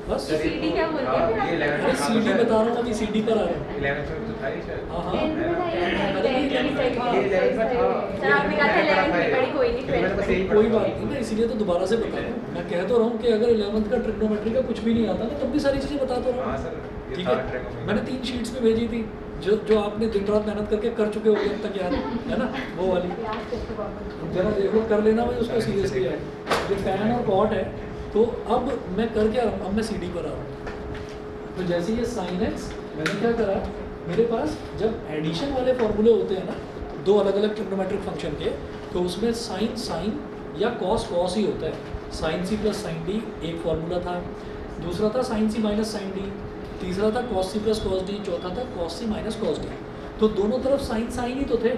बस CD क्या बोल रहे हैं? अरे सीडी बता रहा हूँ, अभी सीडी पर आ रहा हूँ। 11th में तो था ही शायद। हाँ हाँ सर आपने कहा था 11th में बड़ी, कोई नहीं, 12th में। कोई बात नहीं ना, इसीलिए तो दोबारा से बता रहा हूँ। मैं कह तो रहा हूँ कि अगर 11th का ट्रिग्नोमेट्री का कुछ भी नहीं आता ना, तब भी सारी चीज़ें बता तो रहा हाँ हूँ, सर, ये ठीक था है। ट्रिग्नोमेट्री। मैंने 3 शीट्स में भेजी थी, जो आपने दिन रात मेहनत करके कर चुके हो अब तक, याद है ना, वो वाली जरा देखो, कर लेना भाई उसको सीरियसली है। जो टैन और कॉट है, तो अब मैं कर क्या रहा हूँ, अब मैं सीडी पर आ रहा हूँ। तो जैसे ये साइन एक्स, मैंने क्या करा, मेरे पास जब एडिशन वाले फॉर्मूले होते हैं ना, 2 अलग अलग ट्रिग्नोमेट्रिक फंक्शन के, तो उसमें साइन साइन या कॉस कॉस ही होता है। Sine C plus sine D एक फार्मूला था, दूसरा था साइन सी माइनस साइन डी, तीसरा था cos C plus cos D, चौथा था cos C minus cos D. तो दोनों तरफ साइन साइन ही तो थे,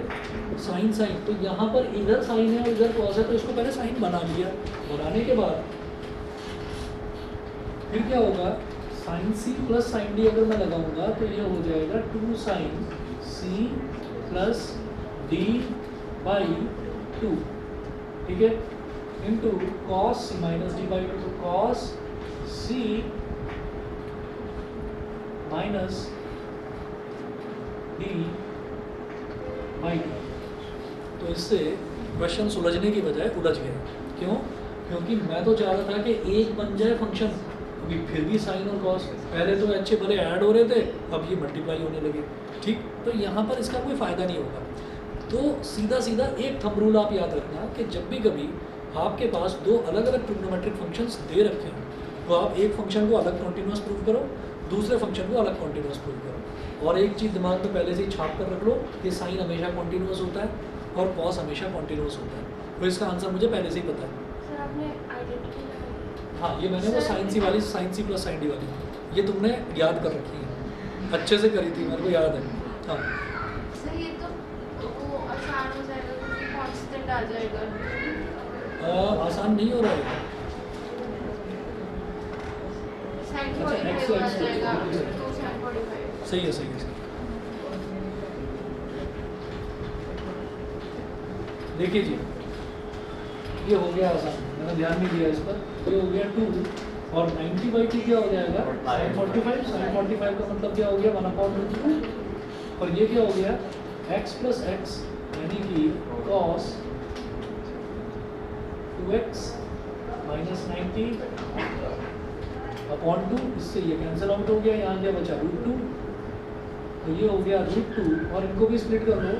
साइन साइन। तो यहाँ पर इधर साइन है और इधर कॉस है, तो इसको पहले साइन बना लिया। बनाने के बाद फिर क्या होगा, sine C plus sine D अगर मैं लगाऊंगा तो ये हो जाएगा 2 sine C plus D by 2, ठीक है, into cos C minus D by 2, तो cos C minus D by 2। तो इससे क्वेश्चन सुलझने की बजाय उलझ गया। क्यों? क्योंकि मैं तो चाह रहा था कि एक बन जाए फंक्शन, अभी फिर भी साइन और कॉस, पहले तो अच्छे भले ऐड हो रहे थे, अब ये मल्टीप्लाई होने लगे, ठीक। तो यहाँ पर इसका कोई फ़ायदा नहीं होगा। तो सीधा सीधा एक थंब रूल आप याद रखना कि जब भी कभी आपके पास 2 अलग अलग ट्रिग्नोमेट्रिक फंक्शंस दे रखे हैं, तो आप एक फंक्शन को अलग कॉन्टिन्यूस प्रूव करो, दूसरे फंक्शन को अलग कॉन्टिन्यूस प्रूव करो। और एक चीज़ दिमाग में पहले से ही छाप कर रख लो कि साइन हमेशा कॉन्टिन्यूस होता है और कॉस हमेशा कॉन्टिन्यूस होता है। तो इसका आंसर मुझे पहले से ही पता है। सर आपने आइडेंटिटी लगाई? हाँ, ये मैंने वो साइन सी वाली, sine C plus sine D वाली, ये तुमने याद कर रखी है। अच्छे से करी थी, मेरे को याद है। हाँ सर ये तो वो आसान हो जाएगा क्योंकि कांस्टेंट आ जाएगा। आसान नहीं हो रहा है। साइन अच्छा, x 45 आ x जाएगा, 2 साइन 45। सही है सही है। देखिए जी, ये हो गया आसान, मैंने ध्यान नहीं दिया इस पर। ये हो गया 2 और 90/2 क्या हो जाएगा? sin 45। sin 45 का मतलब क्या हो गया? 1/2। और ये क्या हो गया? x प्लस एक्स यानी कि cos 2x माइनस 90 अपॉन 2। इससे ये कैंसिल आउट हो गया, यहाँ क्या बचा? √2। तो ये हो गया √2 और इनको भी स्प्लिट कर लो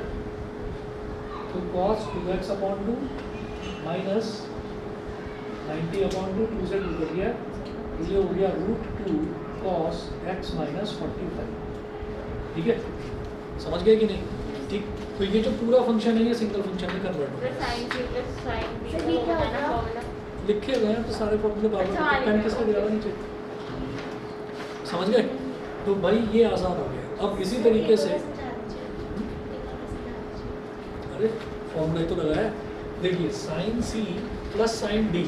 तो cos 2x upon 2 minus 90 upon 2 से 2 कर दिया। ये हो गया √2 cos x माइनस 45। ठीक है, समझ गए कि नहीं? ठीक, तो ये जो पूरा फंक्शन है ये सिंगल फंक्शन में कन्वर्ट हो फिर गया। Sine c plus sine b sir, ये क्या होगा? फॉर्मूला। लिखे गए हैं तो सारे फॉर्मूले बार अच्छा, बार पेन किसका दिया नीचे, समझ गए? तो भाई ये आसान हो गया। अब इसी तरीके से अरे फॉर्मूला ही तो लगाया। देखिए sine C plus sine D,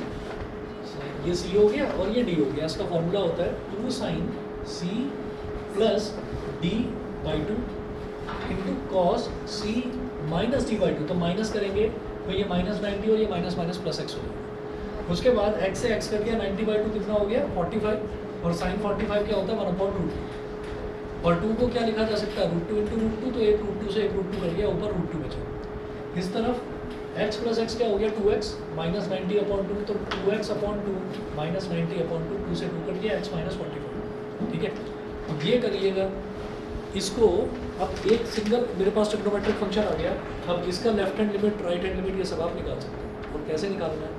ये सी हो गया और ये डी हो गया। इसका फॉर्मूला होता है 2 sine C plus D by 2 into cos C minus D by 2। तो माइनस करेंगे तो ये माइनस 90 और ये माइनस माइनस प्लस एक्स हो गया। उसके बाद एक्स से एक्स कर दिया, 90/2 कितना हो गया? 45। और साइन 45 क्या होता है? 1/√2। और 2 को क्या लिखा जा सकता है? √2 इंटू √2। तो एक √2 से एक √2 कर गया, ऊपर √2 बचा। इस तरफ x प्लस एक्स क्या हो गया? 2x minus 90/2। तो 2x अपॉन 2 माइनस 90/2, 2 से 2 कट गया, x माइनस 45। ठीक है, अब ये करिएगा इसको। अब एक सिंगल मेरे पास ट्रिग्नोमेट्रिक फंक्शन आ गया। अब इसका left hand limit, right hand limit, ये सब आप निकाल सकते हैं। और कैसे निकालना है?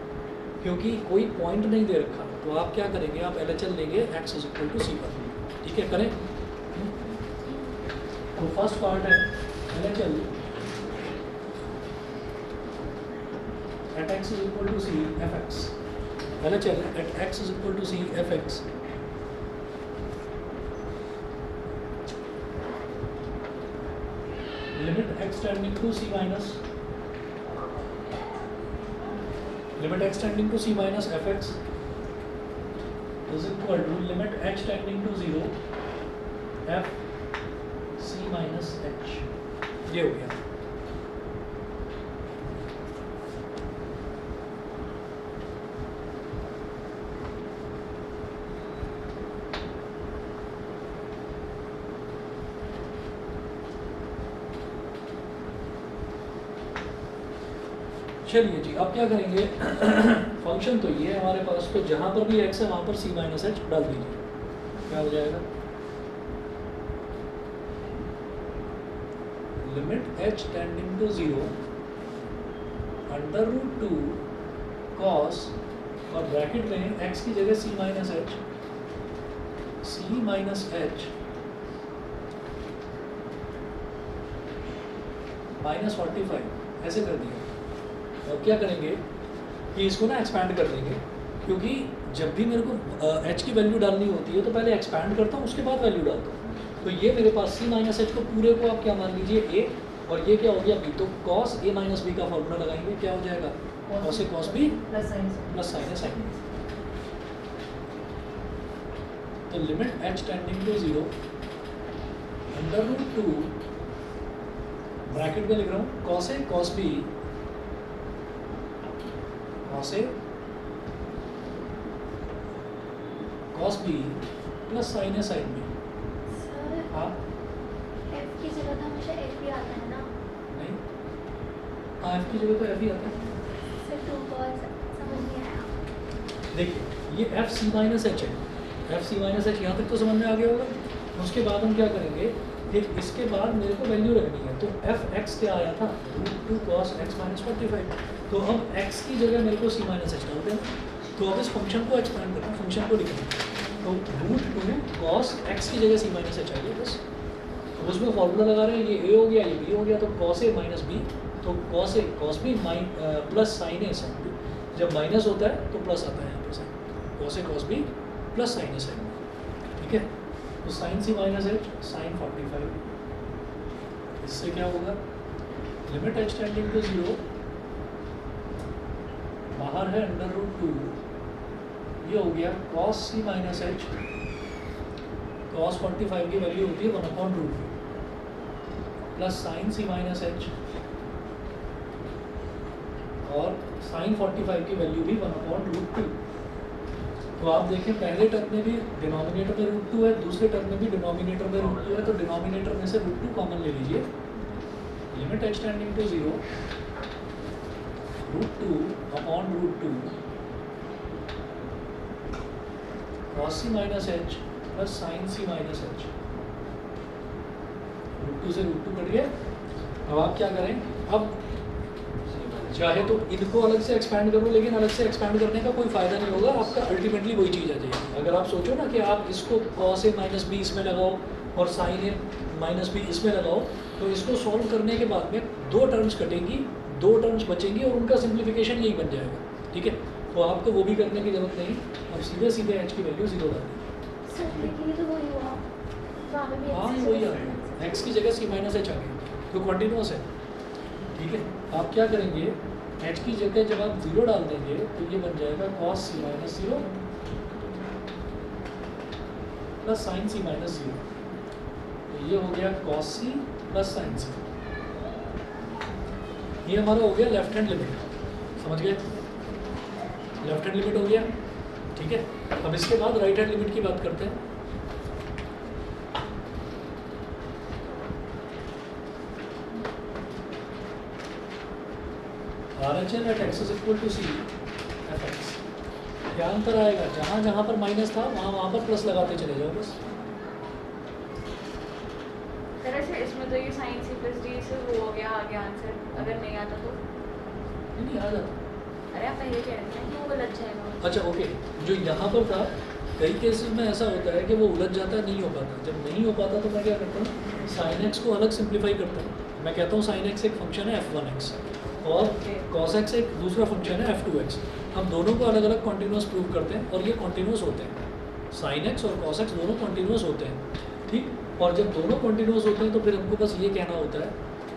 क्योंकि कोई पॉइंट नहीं दे रखा, तो आप क्या करेंगे? आप LHL लेंगे x इज इक्वल टू सी पर। ठीक है, करें। तो फर्स्ट पार्ट है LHL at x is equal to c fx। LHL at x is equal to c fx limit x tending to c minus fx is equal to limit h tending to 0 f c minus h। ये हो गया। चलिए जी, अब क्या करेंगे? Function तो ये है हमारे पास, तो जहाँ पर भी x है वहाँ पर c माइनस एच डाल दीजिए। क्या हो जाएगा? Limit h tending to 0 √2 cos, और ब्रैकेट में x की जगह c माइनस एच माइनस 45 ऐसे कर दिया। और क्या करेंगे कि इसको ना एक्सपैंड कर देंगे, क्योंकि जब भी मेरे को h की वैल्यू डालनी होती है तो पहले एक्सपैंड करता हूँ, उसके बाद वैल्यू डालता हूँ। तो ये मेरे पास c माइनस एच को पूरे को आप क्या मान लीजिए a, और ये क्या हो गया b। तो cos a माइनस b का फॉर्मूला लगाएंगे, क्या हो जाएगा? cos a cos b plus sin a sin b। तो limit h tending to 0 √2 bracket में लिख रहा हूँ cos a cos b cos b plus sin a sin b। Sir, हाँ f की जगह तो हमेशा f ही आता है ना? नहीं, हाँ f की जगह तो f ही आता है। सर 2 cos समझ नहीं आया। देखिए ये f c माइनस एच है, f c माइनस एच यहाँ तक तो समझ में आ गया होगा। उसके बाद हम क्या करेंगे? फिर इसके बाद मेरे को वैल्यू रखनी है। तो f x क्या आया था? √2 cos x माइनस 45। तो हम x की जगह मेरे को c माइनस एच डालते हैं। तो अब इस फंक्शन को एक्सपेंड करना, फंक्शन को लिखना। तो √2 cos x की जगह c माइनस एच आइए बस। अब उसमें फॉर्मूला लगा रहे हैं, ये a हो गया, ये b हो गया। तो cos a माइनस b, तो cos a cos b plus sin a sin b। जब माइनस होता है तो प्लस आता है यहाँ पर sin। cos a cos b plus sin a sin b। ठीक है, तो साइन सी माइनस एच साइन 45, इससे क्या होगा, लिमिट एच टेंडिंग टू 0, बाहर है √2, ये हो गया cos c minus H, cos 45 की वैल्यू होती है 1/√2 प्लस साइन सी माइनस एच, और साइन 45 की वैल्यू भी 1/√2। तो आप देखें पहले टर्म में भी डिनोमिनेटर में √2 है, दूसरे टर्म में भी डिनोमिनेटर में √2 है, तो डिनोमिनेटर में से √2 कॉमन ले लीजिए, limit H tending to 0, √2/√2 cos c minus H plus sine C minus H, √2 से √2 कट गया। अब आप क्या करें, अब चाहे तो इनको अलग से एक्सपैंड करो, लेकिन अलग से एक्सपैंड करने का कोई फ़ायदा नहीं होगा, आपका अल्टीमेटली वही चीज़ आ जाएगी। अगर आप सोचो ना कि आप इसको cos a माइनस बी इसमें लगाओ और साइन a माइनस बी इसमें लगाओ, तो इसको सॉल्व करने के बाद में 2 टर्म्स कटेंगी, 2 टर्म्स बचेंगी और उनका सिंप्लीफिकेशन यही बन जाएगा। ठीक है, तो आपको वो भी करने की ज़रूरत नहीं, अब सीधे सीधे एच की वैल्यू 0 डाल दी। सर लेकिन ये तो वही हुआ, वहाँ पे भी हाँ x वही आ से गया, एक्स की जगह सी माइनस एच आ गया, तो कंटिन्यूस है। ठीक है, आप क्या करेंगे, एच की जगह जब आप 0 डाल देंगे तो ये बन जाएगा cos c minus 0 plus sine सी माइनस 0, तो ये हो गया cos c प्लस साइन c। ये हमारा हो गया लेफ्ट हैंड लिमिट, समझ गए, लेफ्ट हैंड लिमिट हो गया। ठीक है, अब इसके बाद राइट हैंड लिमिट की बात करते हैं। RHL at x is equal to c fx, क्या अंतर आएगा, जहाँ जहाँ पर माइनस था वहाँ पर प्लस लगाते चले जाओ बस। दरअसल इसमें तो ये साइन सी प्लस डी से वो हो गया, आ गया आंसर, अगर नहीं आता तो नहीं आ जाता। अरे आप पहले कह रहे थे कि वो गलत जाएगा। अच्छा ओके, जो यहाँ पर था कई केसेस में ऐसा होता है कि वो उलझ जाता, नहीं हो पाता। जब नहीं हो पाता तो मैं क्या करता हूँ, साइन एक्स को अलग सिंप्लीफाई करता हूँ। मैं कहता हूँ साइन एक्स एक फंक्शन है f1x और cos x एक दूसरा फंक्शन है f2x। हम दोनों को अलग अलग कॉन्टिन्यूस प्रूव करते हैं और ये कॉन्टिन्यूस होते हैं, साइन एक्स और cos x दोनों कॉन्टिन्यूस होते हैं। ठीक, और जब दोनों कॉन्टिन्यूस होते हैं तो फिर हमको बस ये कहना होता है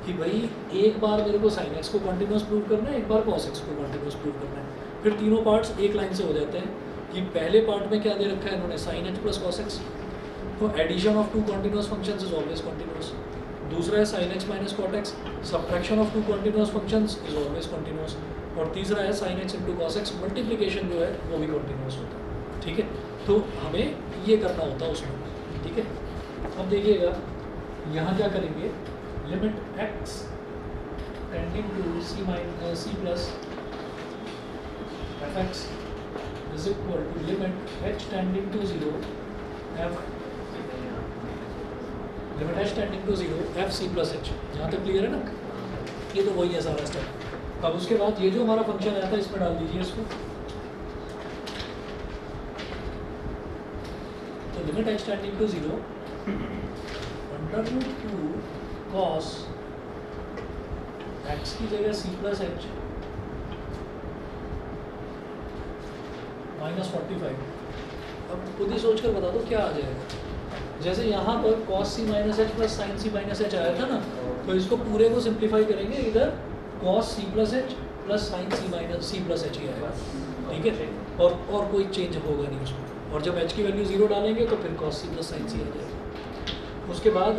कि भाई एक बार मेरे को साइन एक्स को कॉन्टिन्यूस प्रूव करना है, एक बार cos x को कॉन्टिन्यूस प्रूव करना है। फिर तीनों पार्ट्स एक लाइन से हो जाते हैं कि पहले पार्ट में क्या दे रखा है इन्होंने, sine x plus cos x, तो addition of 2 continuous functions is always continuous. दूसरा है sine X minus cot X, subtraction of 2 continuous functions is always continuous. और तीसरा है sine X into cos x, multiplication जो है वो भी कॉन्टिन्यूस होता है। ठीक है, तो हमें ये करना होता है उसमें। ठीक है, अब देखिएगा यहाँ क्या करेंगे, limit x tending to c plus fx is equal to limit h tending to 0 f limit h tending to 0 f c plus h। यहाँ तक क्लियर है ना, ये तो वही है सारा स्टेप। अब उसके बाद ये जो हमारा फंक्शन आया था इसमें डाल दीजिए इसको, तो limit h tending to 0 √2 cos x की जगह c प्लस h -45। अब खुद ही सोच कर बता दो क्या आ जाएगा। जैसे यहाँ पर cos c minus H plus sine सी माइनस एच आया था ना, तो इसको पूरे को सिंप्लीफाई करेंगे, इधर cos c plus h plus sine सी माइनस सी प्लस एच ही आएगा। ठीक है, और कोई चेंज होगा नहीं उसमें। और जब h की वैल्यू 0 डालेंगे तो फिर cos c प्लस साइन सी आ जाएगा। उसके बाद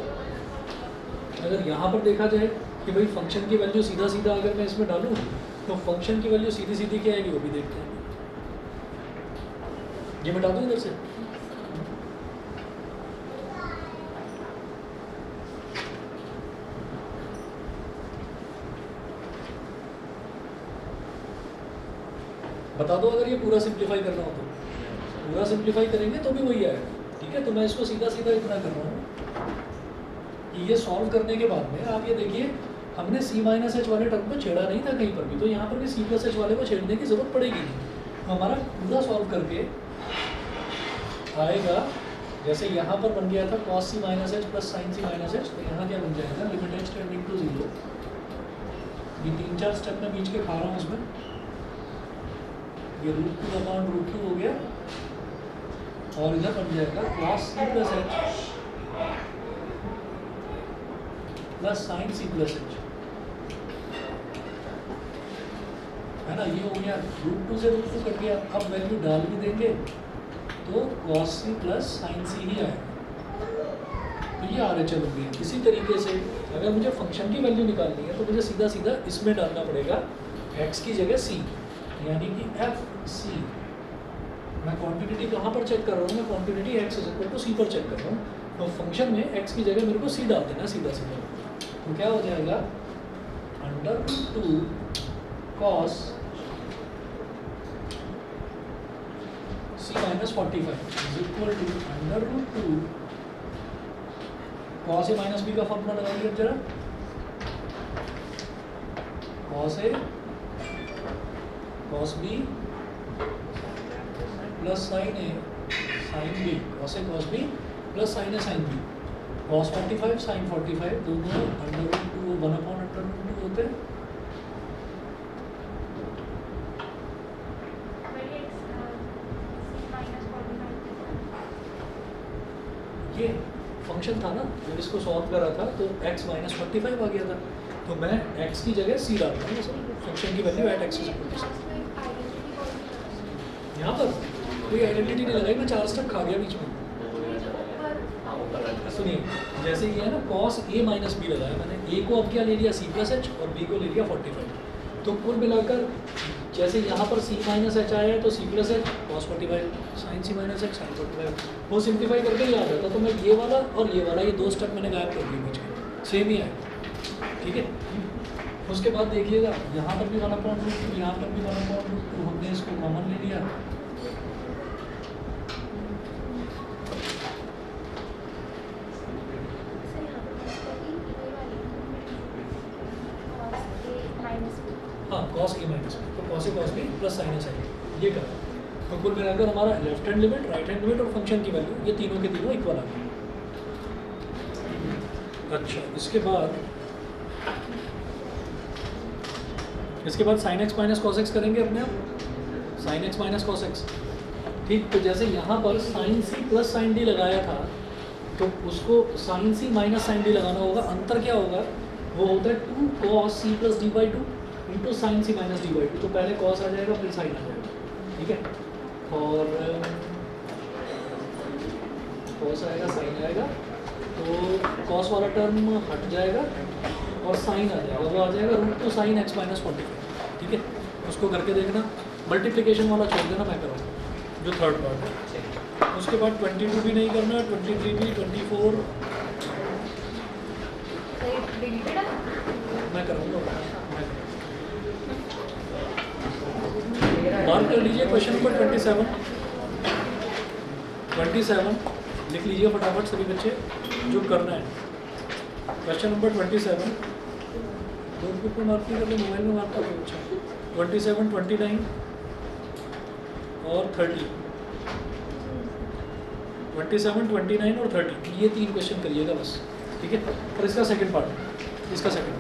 अगर यहाँ पर देखा जाए कि भाई फंक्शन की वैल्यू सीधा सीधा अगर मैं इसमें डालूँ तो फंक्शन की वैल्यू सीधी सीधी क्या आएगी वो भी देखते हैं। ये मिटा दूँ इधर से, बता दो अगर ये पूरा सिंप्लीफाई करना हो तो। पूरा सिंप्लीफाई करेंगे तो भी वही आएगा। ठीक है, तो मैं इसको सीधा सीधा इतना कर रहा हूँ कि ये सॉल्व करने के बाद में आप ये देखिए, हमने c माइनस एच वाले टर्म को छेड़ा नहीं था कहीं पर भी, तो यहाँ पर भी c प्लस एच वाले को छेड़ने की ज़रूरत पड़ेगी नहीं। तो हमारा पूरा सॉल्व करके आएगा, जैसे यहाँ पर बन गया था cos c minus H plus sine सी माइनस एच, तो यहाँ क्या बन जाएगा, लिमिट h टेंडिंग टू 0। ये 3-4 स्टेप मैं बीच के खा रहा हूँ उसमें, ये √2/√2 हो गया और इधर बन जाएगा cos c plus h plus साइन c प्लस h, है ना। ये हो गया √2 से √2 कट गया। अब वैल्यू डाल भी देंगे तो cos c प्लस साइन c ही आएगा। तो ये RHL हो गया। इसी तरीके से अगर मुझे फंक्शन की वैल्यू निकालनी है तो मुझे सीधा सीधा इसमें डालना पड़ेगा x की जगह c, यानी कि FC। मैं क्वांटिटी कहाँ पर चेक कर रहा हूँ? मैं क्वांटिटी x = c पर चेक कर रहा हूँ। तो फंक्शन में x की जगह मेरे को c डाल देना सीधा सीधा। तो क्या हो जाएगा √2 cos c - 45 √2 cos a minus b का फॉर्मूला लगाइए अब जरा। cos a cos b plus sin a sin b, cos a cos b plus sin a sin b, cos 45 sin 45 दोनों √2 1/√2 होते हैं। ये फंक्शन था ना, जब इसको सॉल्व करा था तो x - 45 आ गया था। तो मैं x की जगह c डाल रहा हूँ, फंक्शन की वैल्यू एट x = c। यहाँ पर कोई आइडेंटिटी नहीं लगाई, मैं 4 स्टेप खा गया बीच में। सुनिए, जैसे ये है ना cos a माइनस b लगाया मैंने, a को अब क्या ले लिया c प्लस h और b को ले लिया 45। तो कुल मिलाकर जैसे यहाँ पर c माइनस h आया है तो c plus h cos 45 sin c minus h sin 45, वो सिंप्लीफाई करके ही आ जाता। तो मैं ये वाला और ये वाला, ये 2 स्टेप मैंने गायब कर दिए बीच में, सेम ही आया। ठीक है, उसके बाद देखिएगा यहाँ पर भी 1/√2, यहाँ पर भी 1/√2, हमने इसको कॉमन ले लिया। हाँ cos a माइनस b, तो cos a cos b plus sin a sin b, ये करा। तो कुल मिलाकर हमारा left hand limit, right hand limit और फंक्शन की वैल्यू ये तीनों के तीनों इक्वल आ गए। अच्छा, इसके बाद sin x minus cos x करेंगे अपने आप, sin x minus cos x। ठीक, तो जैसे यहाँ पर sin c plus sin d लगाया था तो उसको sin c minus sin d लगाना होगा। अंतर क्या होगा? वो होता है 2 cos c plus d/2 into sine सी माइनस d/2। तो पहले cos आ जाएगा फिर sin आ जाएगा। ठीक है, और cos आएगा sin आएगा, तो cos वाला टर्म हट जाएगा और sin आ जाएगा, वो आ जाएगा √2 sin x - 45। ठीक है, उसको करके देखना। मल्टीप्लिकेशन वाला छोड़ देना, मैं करूँगा जो थर्ड पार्ट है। उसके बाद 22 भी नहीं करना, 23 भी, 24 मैं करूँगा। मार्क कर लीजिए क्वेश्चन नंबर 27 लिख लीजिए फटाफट सभी बच्चे जो करना है। क्वेश्चन नंबर 27 नोटबुक में मार्क नहीं करते, मोबाइल में मार्क कर। अच्छा, 27, 29 और 30, 27, 29 और 30, ये 3 क्वेश्चन करिएगा बस। ठीक है, और इसका सेकंड पार्ट, इसका सेकंड